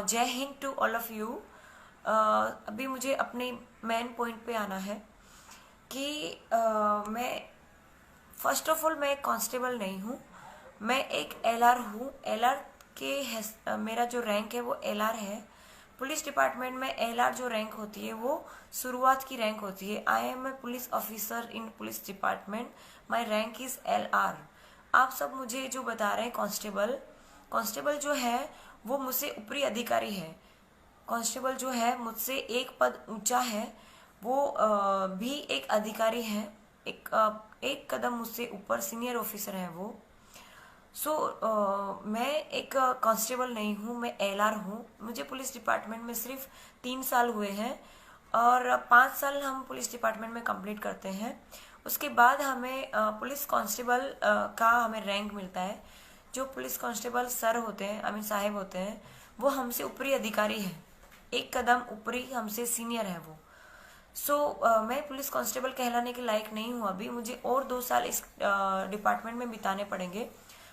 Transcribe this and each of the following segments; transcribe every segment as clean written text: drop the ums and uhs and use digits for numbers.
जय हिंद to all of you. अभी मुझे अपने मेन पॉइंट पे आना है कि मैं फर्स्ट ऑफ ऑल मैं एक कांस्टेबल नहीं हूँ, मैं एक एलआर हूँ। एलआर के मेरा जो रैंक है वो एलआर है। पुलिस डिपार्टमेंट में एलआर जो रैंक होती है वो शुरुआत की रैंक होती है। I am a police officer in police department, my rank is LR. आप सब मुझे जो बता रहे हैं कांस्टेबल, कांस्टेबल जो है वो मुझसे ऊपरी अधिकारी है। कांस्टेबल जो है मुझसे एक पद ऊंचा है, वो भी एक अधिकारी है, एक कदम मुझसे ऊपर सीनियर ऑफिसर है वो। मैं एक कांस्टेबल नहीं हूँ, मैं एलआर हूँ। मुझे पुलिस डिपार्टमेंट में सिर्फ 3 साल हुए हैं और 5 साल हम पुलिस डिपार्टमेंट में कंप्लीट करते हैं। उसके बाद हमें पुलिस कांस्टेबल का हमें रैंक मिलता है। जो पुलिस कांस्टेबल सर होते हैं, आई मीन साहिब होते हैं, वो हमसे ऊपरी अधिकारी है, एक कदम ऊपरी हमसे सीनियर है वो। मैं पुलिस कांस्टेबल कहलाने के लायक नहीं हूँ अभी। मुझे और 2 साल इस डिपार्टमेंट में बिताने पड़ेंगे।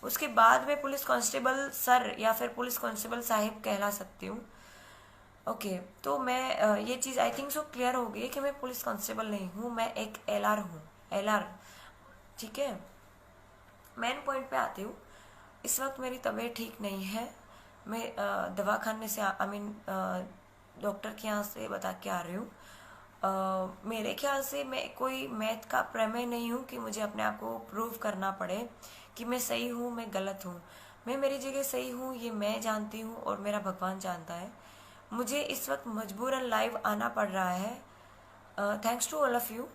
उसके बाद मैं पुलिस कांस्टेबल सर या फिर पुलिस कांस्टेबल साहिब कहला सकती हूँ। ओके, तो मैं ये चीज़ आई थिंक सो क्लियर हो गई कि मैं पुलिस कांस्टेबल नहीं हूँ, मैं एक एलआर हूँ, एलआर। ठीक है, मेन पॉइंट पे आती हूँ। इस वक्त मेरी तबीयत ठीक नहीं है। मैं दवाखाने से आई मीन डॉक्टर के यहाँ से बता के आ रही हूँ। मेरे ख्याल से मैं कोई मैथ का प्रमेय नहीं हूँ कि मुझे अपने आप को प्रूव करना पड़े कि मैं सही हूँ, मैं गलत हूँ। मैं मेरी जगह सही हूँ, ये मैं जानती हूँ और मेरा भगवान जानता है। मुझे इस वक्त मजबूरन लाइव आना पड़ रहा है। Thanks to all of you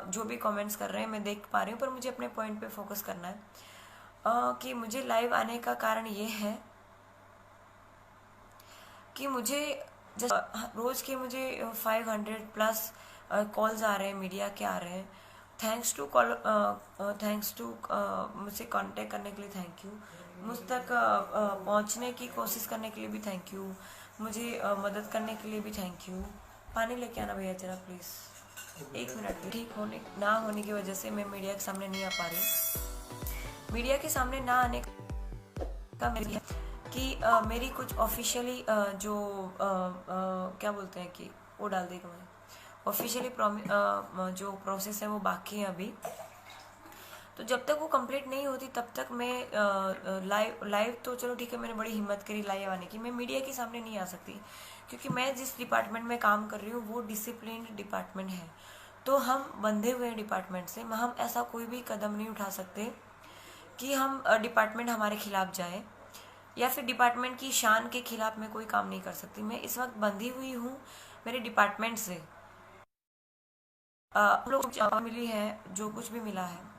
जो भी कमेंट्स कर रहे हैं, मैं देख पा रही हूँ, पर मुझे अपने पॉइंट पे फोकस करना है। कि मुझे लाइव आने का कारण ये है कि मुझे रोज के मुझे 500 प्लस कॉल्स आ रहे हैं, मीडिया के आ रहे हैं। थैंक्स टू मुझसे कांटेक्ट करने के लिए थैंक यू। मुझ तक पहुंचने की कोशिश करने के लिए भी थैंक यू। मुझे मदद करने के लिए भी थैंक यू। पानी लेके आना भैया जरा प्लीज़, 1 मिनट। ठीक होने ना होने की वजह से मैं मीडिया के सामने नहीं आ पा रही। मीडिया के सामने ना आने का मेरी कि मेरी कुछ ऑफिशियली जो क्या बोलते हैं कि वो डाल देगा, मैं ऑफिशियली जो प्रोसेस है वो बाकी है अभी। तो जब तक वो कंप्लीट नहीं होती तब तक मैं लाइव तो चलो ठीक है, मैंने बड़ी हिम्मत करी लाइव आने की। मैं मीडिया के सामने नहीं आ सकती क्योंकि मैं जिस डिपार्टमेंट में काम कर रही हूँ वो डिसिप्लिन डिपार्टमेंट है। तो हम बंधे हुए हैं डिपार्टमेंट से, हम ऐसा कोई भी कदम नहीं उठा सकते कि हम डिपार्टमेंट हमारे खिलाफ जाए या फिर डिपार्टमेंट की शान के खिलाफ मैं कोई काम नहीं कर सकती। मैं इस वक्त बंधी हुई हूँ मेरे डिपार्टमेंट से। हम लोग मिली है, जो कुछ भी मिला है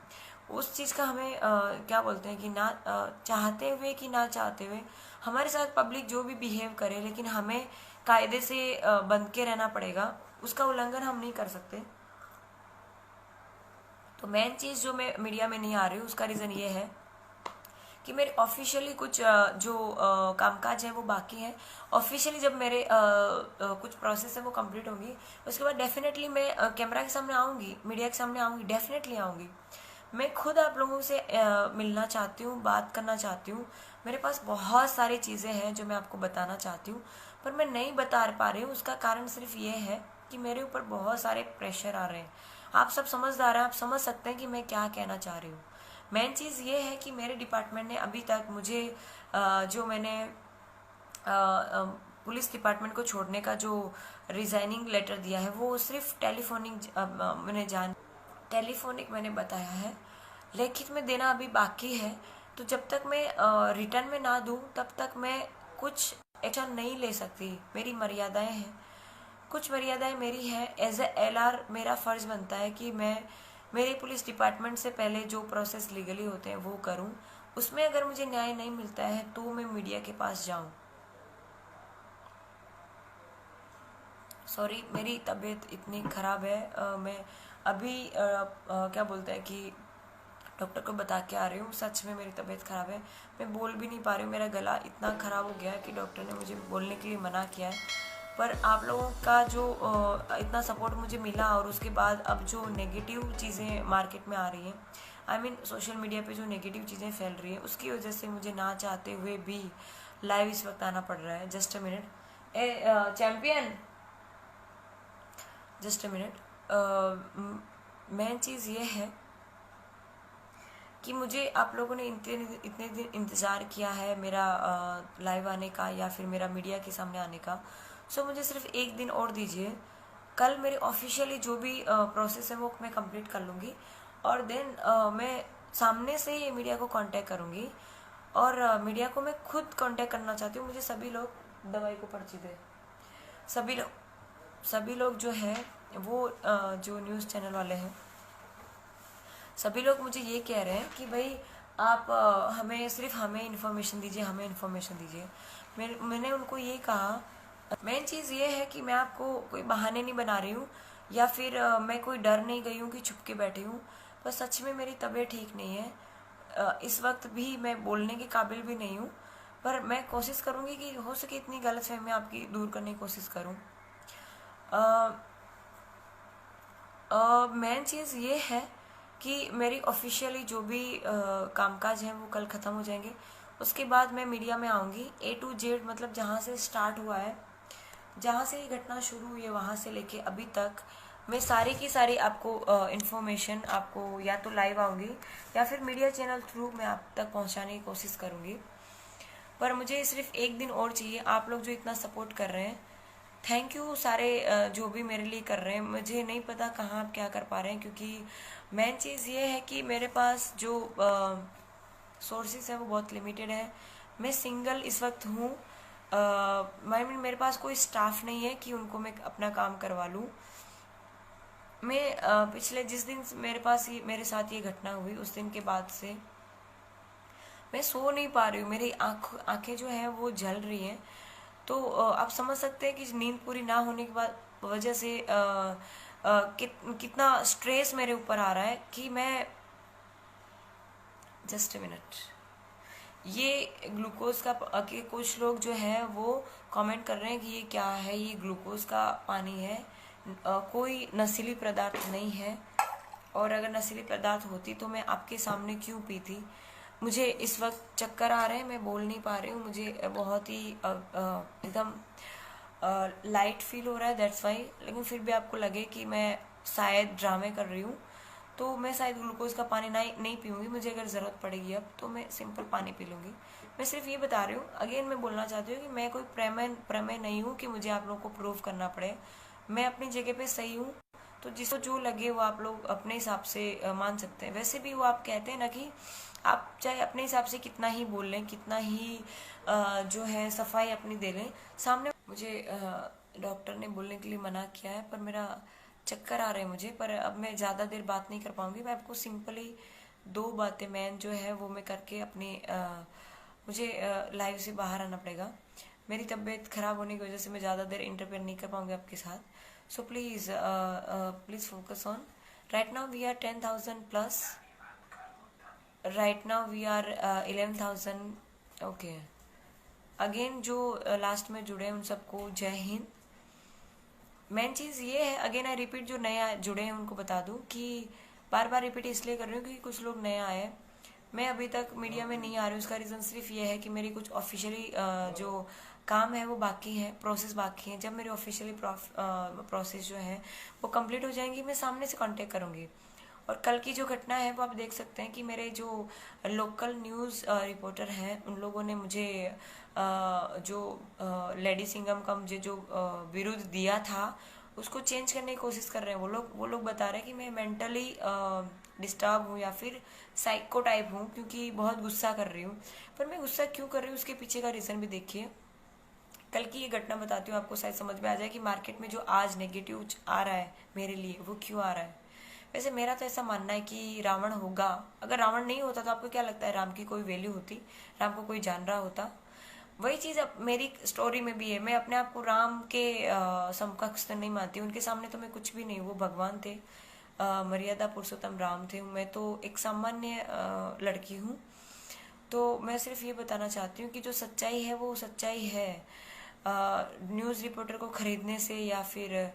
उस चीज़ का हमें क्या बोलते हैं कि ना चाहते हुए कि ना चाहते हुए हमारे साथ पब्लिक जो भी बिहेव करे, लेकिन हमें कायदे से बंध के रहना पड़ेगा, उसका उल्लंघन हम नहीं कर सकते। तो मेन चीज़ जो मैं मीडिया में नहीं आ रही हूँ उसका रीज़न ये है कि मेरे ऑफिशियली कुछ जो कामकाज है वो बाकी है। ऑफिशियली जब मेरे कुछ प्रोसेस है वो कंप्लीट होंगी, उसके बाद डेफिनेटली मैं कैमरा के सामने आऊँगी, मीडिया के सामने आऊँगी, डेफिनेटली आऊँगी। मैं खुद आप लोगों से मिलना चाहती हूँ, बात करना चाहती हूँ। मेरे पास बहुत सारी चीज़ें हैं जो मैं आपको बताना चाहती हूँ, पर मैं नहीं बता पा रही हूँ। उसका कारण सिर्फ ये है कि मेरे ऊपर बहुत सारे प्रेशर आ रहे हैं। आप सब समझदार हैं, आप समझ सकते हैं कि मैं क्या कहना चाह रही हूँ। मेन चीज़ ये है कि मेरे डिपार्टमेंट ने अभी तक मुझे जो मैंने पुलिस डिपार्टमेंट को छोड़ने का जो रिजाइनिंग लेटर दिया है वो सिर्फ टेलीफोनिक मैंने बताया है, लिखित में देना अभी बाकी है। तो जब तक मैं रिटर्न में ना दूं तब तक मैं कुछ एक्शन नहीं ले सकती। मेरी मर्यादाएं हैं, कुछ मर्यादाएं मेरी हैं। एज ए एलआर मेरा फ़र्ज़ बनता है कि मैं मेरे पुलिस डिपार्टमेंट से पहले जो प्रोसेस लीगली होते हैं वो करूं। उसमें अगर मुझे न्याय नहीं मिलता है तो मैं मीडिया के पास जाऊं। सॉरी, मेरी तबीयत इतनी ख़राब है। मैं अभी क्या बोलते हैं कि डॉक्टर को बता के आ रही हूँ। सच में मेरी तबीयत ख़राब है, मैं बोल भी नहीं पा रही हूँ। मेरा गला इतना ख़राब हो गया है कि डॉक्टर ने मुझे बोलने के लिए मना किया है। पर आप लोगों का जो इतना सपोर्ट मुझे मिला और उसके बाद अब जो नेगेटिव चीज़ें मार्केट में आ रही हैं, आई मीन सोशल मीडिया पे जो नेगेटिव चीज़ें फैल रही हैं, उसकी वजह से मुझे ना चाहते हुए भी लाइव इस वक्त आना पड़ रहा है। Just a minute. A champion, just a minute. Main चीज़ ये है कि मुझे आप लोगों ने इतने दिन इंतज़ार किया है मेरा लाइव आने का या फिर मेरा मीडिया के सामने आने का। सो मुझे सिर्फ एक दिन और दीजिए। कल मेरे ऑफिशियली जो भी प्रोसेस है वो मैं कंप्लीट कर लूँगी और देन मैं सामने से ही मीडिया को कांटेक्ट करूँगी। और मीडिया को मैं खुद कांटेक्ट करना चाहती हूँ। मुझे सभी लोग दवाई को पर्ची दे, सभी लोग जो है वो जो न्यूज़ चैनल वाले हैं, सभी लोग मुझे ये कह रहे हैं कि भाई आप हमें इन्फॉर्मेशन दीजिए, हमें इन्फॉर्मेशन दीजिए। मैंने उनको ये कहा, मेन चीज़ ये है कि मैं आपको कोई बहाने नहीं बना रही हूँ या फिर मैं कोई डर नहीं गई हूँ कि छुप के बैठी हूँ। पर सच में मेरी तबीयत ठीक नहीं है। इस वक्त भी मैं बोलने के काबिल भी नहीं हूँ, पर मैं कोशिश करूँगी कि हो सके इतनी गलतफहमी आपकी दूर करने की कोशिश करूँ। मेन चीज़ ये है कि मेरी ऑफिशियली जो भी कामकाज हैं वो कल ख़त्म हो जाएंगे। उसके बाद मैं मीडिया में आऊँगी A to Z, मतलब जहाँ से स्टार्ट हुआ है, जहाँ से ये घटना शुरू हुई है वहाँ से लेके अभी तक मैं सारी की सारी आपको इन्फॉर्मेशन आपको या तो लाइव आऊँगी या फिर मीडिया चैनल थ्रू मैं आप तक पहुँचाने की कोशिश करूँगी। पर मुझे सिर्फ एक दिन और चाहिए। आप लोग जो इतना सपोर्ट कर रहे हैं, थैंक यू सारे जो भी मेरे लिए कर रहे हैं। मुझे नहीं पता कहाँ आप क्या कर पा रहे हैं, क्योंकि मेन चीज़ ये है कि मेरे पास जो सोर्सेज है वो बहुत लिमिटेड है। मैं सिंगल इस वक्त हूँ। मेरे पास कोई स्टाफ नहीं है कि उनको मैं अपना काम करवा लूँ। मैं पिछले जिस दिन मेरे साथ ये घटना हुई उस दिन के बाद से मैं सो नहीं पा रही हूँ। मेरी आंखें जो है वो जल रही हैं। तो आप समझ सकते हैं कि नींद पूरी ना होने के बाद वजह से कितना स्ट्रेस मेरे ऊपर आ रहा है कि मैं जस्ट अ मिनट। ये ग्लूकोज का कि कुछ लोग जो है वो कमेंट कर रहे हैं कि ये क्या है, ये ग्लूकोज का पानी है, कोई नशीली पदार्थ नहीं है। और अगर नशीली पदार्थ होती तो मैं आपके सामने क्यों पीती। मुझे इस वक्त चक्कर आ रहे हैं, मैं बोल नहीं पा रही हूँ। मुझे बहुत ही एकदम लाइट फील हो रहा है, दैट्स वाई। लेकिन फिर भी आपको लगे कि मैं शायद ड्रामे कर रही हूँ तो मैं शायद ग्लूकोज का पानी नहीं पीऊँगी। मुझे अगर ज़रूरत पड़ेगी अब तो मैं सिंपल पानी पी लूँगी। मैं सिर्फ ये बता रही हूँ, अगेन मैं बोलना चाहती हूँ कि मैं कोई प्रमेय नहीं हूँ कि मुझे आप लोगों को प्रूव करना पड़े। मैं अपनी जगह पे सही हूँ, तो जिसको जो लगे वो आप लोग अपने हिसाब से मान सकते हैं। वैसे भी वो आप कहते हैं ना कि आप चाहे अपने हिसाब से कितना ही बोल लें, कितना ही जो है सफाई अपनी दे लें सामने। मुझे डॉक्टर ने बोलने के लिए मना किया है, पर मेरा चक्कर आ रहे हैं मुझे। पर अब मैं ज़्यादा देर बात नहीं कर पाऊँगी। मैं आपको सिंपली दो बातें मैन जो है वो मैं करके अपनी मुझे लाइव से बाहर आना पड़ेगा। मेरी तबीयत ख़राब होने की वजह से मैं ज़्यादा देर इंटरफेयर नहीं कर पाऊँगी आपके साथ। So please please focus on. Right now we are 10,000 plus. Right now we are 11,000। Okay, again जो लास्ट में जुड़े हैं उन सबको जय हिंद। मेन चीज़ ये है, अगेन आई रिपीट, जो नए जुड़े हैं उनको बता दूं कि बार बार रिपीट इसलिए कर रही हूँ क्योंकि कुछ लोग नए आए हैं। मैं अभी तक मीडिया में नहीं आ रही हूँ। उसका रीज़न सिर्फ ये है कि मेरी कुछ ऑफिशियली जो काम है वो बाकी है, प्रोसेस बाकी है। जब मेरी ऑफिशियली प्रोसेस जो है वो कंप्लीट हो जाएंगी, मैं सामने से कांटेक्ट करूँगी। और कल की जो घटना है वो आप देख सकते हैं कि मेरे जो लोकल न्यूज़ रिपोर्टर हैं उन लोगों ने मुझे जो लेडी सिंघम का मुझे जो विरुद्ध दिया था उसको चेंज करने की कोशिश कर रहे हैं। वो लोग बता रहे हैं कि मैं मेंटली डिस्टर्ब हूँ या फिर साइको टाइप हूँ, क्योंकि बहुत गुस्सा कर रही हूँ। पर मैं गुस्सा क्यों कर रही हूँ उसके पीछे का रीज़न भी देखिए। कल की ये घटना बताती हूँ, आपको शायद समझ में आ जाए कि मार्केट में जो आज नेगेटिव आ रहा है मेरे लिए वो क्यों आ रहा है। वैसे मेरा तो ऐसा मानना है कि रावण होगा। अगर रावण नहीं होता तो आपको क्या लगता है राम की कोई वैल्यू होती, राम को कोई जान रहा होता? वही चीज़ अब मेरी स्टोरी में भी है। मैं अपने आप को राम के समकक्ष तो नहीं मानती, उनके सामने तो मैं कुछ भी नहीं। वो भगवान थे, मर्यादा पुरुषोत्तम राम थे। मैं तो एक सामान्य लड़की हूँ। तो मैं सिर्फ ये बताना चाहती हूँ कि जो सच्चाई है वो सच्चाई है। न्यूज़ रिपोर्टर को खरीदने से या फिर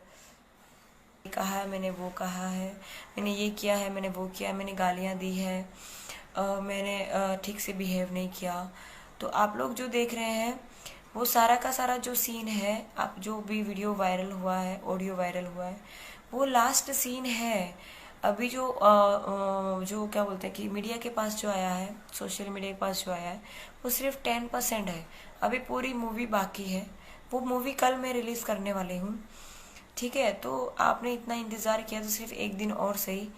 कहा है मैंने वो कहा है, मैंने ये किया है, मैंने वो किया, मैंने गालियाँ दी है, मैंने ठीक से बिहेव नहीं किया, तो आप लोग जो देख रहे हैं वो सारा का सारा जो सीन है, आप जो भी वीडियो वायरल हुआ है, ऑडियो वायरल हुआ है, वो लास्ट सीन है। अभी जो क्या बोलते हैं कि मीडिया के पास जो आया है, सोशल मीडिया के पास जो आया है, वो सिर्फ 10% है। अभी पूरी मूवी बाकी है। वो मूवी कल मैं रिलीज करने वाली हूँ। ठीक है, तो आपने इतना इंतज़ार किया तो सिर्फ एक दिन और सही।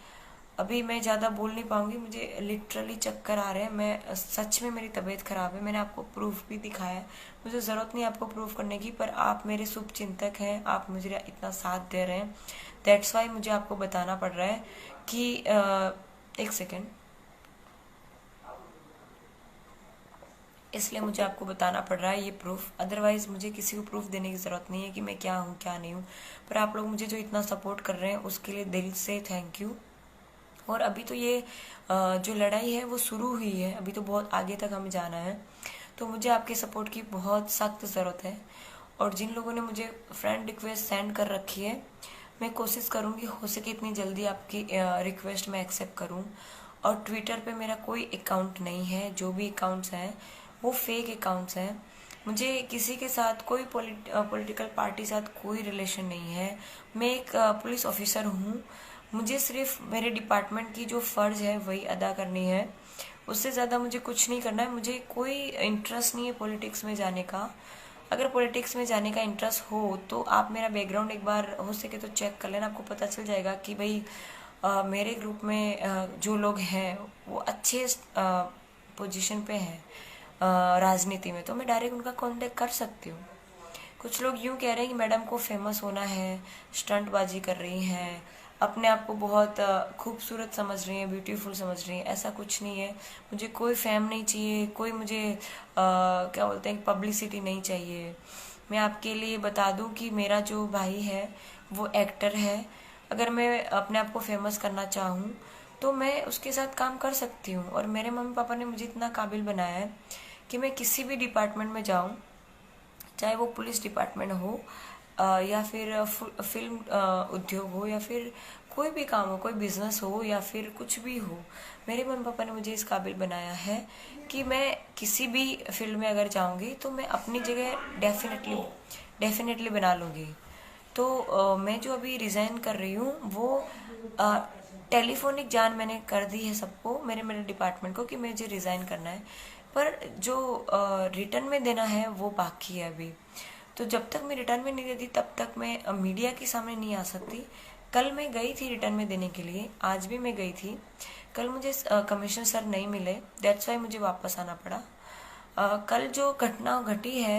अभी मैं ज़्यादा बोल नहीं पाऊंगी, मुझे लिटरली चक्कर आ रहे हैं। मैं सच में, मेरी तबीयत ख़राब है। मैंने आपको प्रूफ भी दिखाया है, मुझे ज़रूरत नहीं आपको प्रूफ करने की, पर आप मेरे शुभ चिंतक हैं, आप मुझे इतना साथ दे रहे हैं। दैट्स वाई मुझे आपको बताना पड़ रहा है कि एक सेकेंड, इसलिए मुझे आपको बताना पड़ रहा है ये प्रूफ। अदरवाइज मुझे किसी को प्रूफ देने की ज़रूरत नहीं है कि मैं क्या हूँ क्या नहीं हूँ। पर आप लोग मुझे जो इतना सपोर्ट कर रहे हैं उसके लिए दिल से थैंक यू। और अभी तो ये जो लड़ाई है वो शुरू हुई है, अभी तो बहुत आगे तक हमें जाना है। तो मुझे आपके सपोर्ट की बहुत सख्त ज़रूरत है। और जिन लोगों ने मुझे फ्रेंड रिक्वेस्ट सेंड कर रखी है, मैं कोशिश करूँगी हो सके इतनी जल्दी आपकी रिक्वेस्ट मैं एक्सेप्ट करूँ। और ट्विटर पे मेरा कोई अकाउंट नहीं है, जो भी अकाउंट्स हैं वो फेक अकाउंट्स हैं। मुझे किसी के साथ कोई पॉलिटिकल पार्टी साथ कोई रिलेशन नहीं है। मैं एक पुलिस ऑफिसर हूँ। मुझे सिर्फ मेरे डिपार्टमेंट की जो फ़र्ज़ है वही अदा करनी है, उससे ज़्यादा मुझे कुछ नहीं करना है। मुझे कोई इंटरेस्ट नहीं है पॉलिटिक्स में जाने का। अगर पॉलिटिक्स में जाने का इंटरेस्ट हो तो आप मेरा बैकग्राउंड एक बार हो सके तो चेक कर लेना, आपको पता चल जाएगा कि भाई मेरे ग्रुप में जो लोग हैं वो अच्छे पोजीशन पे हैं राजनीति में, तो मैं डायरेक्ट उनका कांटेक्ट कर सकती हूँ। कुछ लोग यूँ कह रहे हैं कि मैडम को फेमस होना है, स्टंटबाजी कर रही हैं, अपने आप को बहुत खूबसूरत समझ रही हैं, ब्यूटीफुल समझ रही हैं। ऐसा कुछ नहीं है। मुझे कोई फेम नहीं चाहिए, कोई मुझे क्या बोलते हैं पब्लिसिटी नहीं चाहिए। मैं आपके लिए बता दूं कि मेरा जो भाई है वो एक्टर है। अगर मैं अपने आप को फेमस करना चाहूँ तो मैं उसके साथ काम कर सकती हूँ। और मेरे मम्मी पापा ने मुझे इतना काबिल बनाया है कि मैं किसी भी डिपार्टमेंट में जाऊँ, चाहे वो पुलिस डिपार्टमेंट हो या फिर फिल्म उद्योग हो या फिर कोई भी काम हो, कोई बिजनेस हो या फिर कुछ भी हो, मेरे मम्मी पापा ने मुझे इस काबिल बनाया है कि मैं किसी भी फील्ड में अगर जाऊंगी तो मैं अपनी जगह डेफिनेटली बना लूँगी। तो मैं जो अभी रिज़ाइन कर रही हूँ वो टेलीफोनिक जान मैंने कर दी है सबको, मेरे डिपार्टमेंट को, कि मुझे रिज़ाइन करना है। पर जो रिटर्न में देना है वो बाकी है अभी। तो जब तक मैं रिटर्न में नहीं देती तब तक मैं मीडिया के सामने नहीं आ सकती। कल मैं गई थी रिटर्न में देने के लिए, आज भी मैं गई थी। कल मुझे कमिश्नर सर नहीं मिले, दैट्स वाई मुझे वापस आना पड़ा। कल जो घटना घटी है